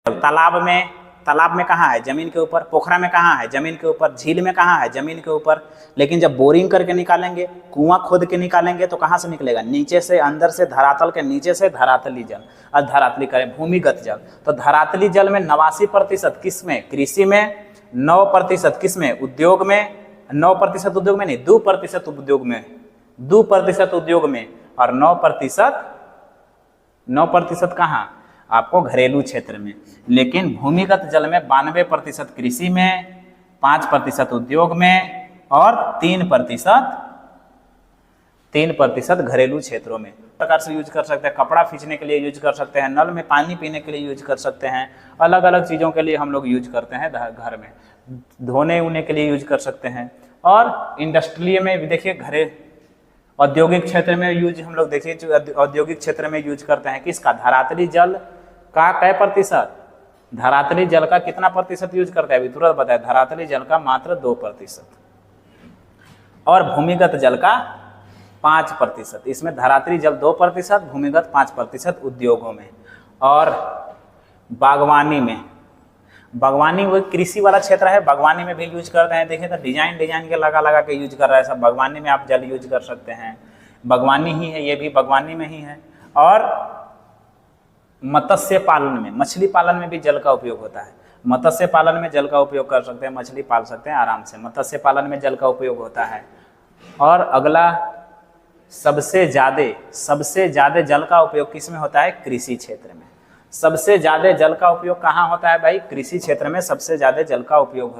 तालाब में कहाँ है? जमीन के ऊपर। पोखरा में कहाँ है? जमीन के ऊपर। झील में कहाँ है? जमीन के ऊपर। लेकिन जब बोरिंग करके निकालेंगे, कुआं खोद के निकालेंगे तो कहाँ से निकलेगा? नीचे से, अंदर से, धरातल के नीचे से धरातली जल। धरातली करें भूमिगत जल, तो धरातली जल में 89% किस में? कृषि में। 9% किस में? उद्योग में। 9% उद्योग में नहीं, 2% उद्योग में। 2% उद्योग में और 9% कहाँ? आपको घरेलू क्षेत्र में। लेकिन भूमिगत जल में 92% कृषि में, 5% उद्योग में और 3% घरेलू क्षेत्रों में। प्रकार से यूज कर सकते हैं, कपड़ा खींचने के लिए यूज कर सकते हैं, नल में पानी पीने के लिए यूज कर सकते हैं, अलग अलग चीज़ों के लिए हम लोग यूज करते हैं, घर में धोने उने के लिए यूज कर सकते हैं। और इंडस्ट्री में भी देखिए, औद्योगिक क्षेत्र में यूज हम लोग देखिए, औद्योगिक क्षेत्र में यूज करते हैं किसका? धरातली जल का कै प्रतिशत? धरातली जल का कितना प्रतिशत यूज करते हैं? अभी तुरंत बताया, धरातली जल का मात्र 2% और भूमिगत जल का 5%। इसमें धरातली जल 2%, भूमिगत 5% उद्योगों में। और बागवानी वो कृषि वाला क्षेत्र है, बागवानी में भी यूज करते हैं। देखिए तो डिजाइन के लगा के यूज कर रहा है सब। बागवानी में आप जल यूज कर सकते हैं, बागवानी ही है, ये भी बागवानी में ही है। और मत्स्य पालन में, मछली पालन में भी जल का उपयोग होता है। मत्स्य पालन में जल का उपयोग कर सकते हैं, मछली पाल सकते हैं आराम से, मत्स्य पालन में जल का उपयोग होता है। और अगला, सबसे ज्यादा जल का उपयोग किस में होता है? कृषि क्षेत्र में। सबसे ज्यादा जल का उपयोग कहाँ होता है भाई? कृषि क्षेत्र में सबसे ज्यादा जल का उपयोग होता है।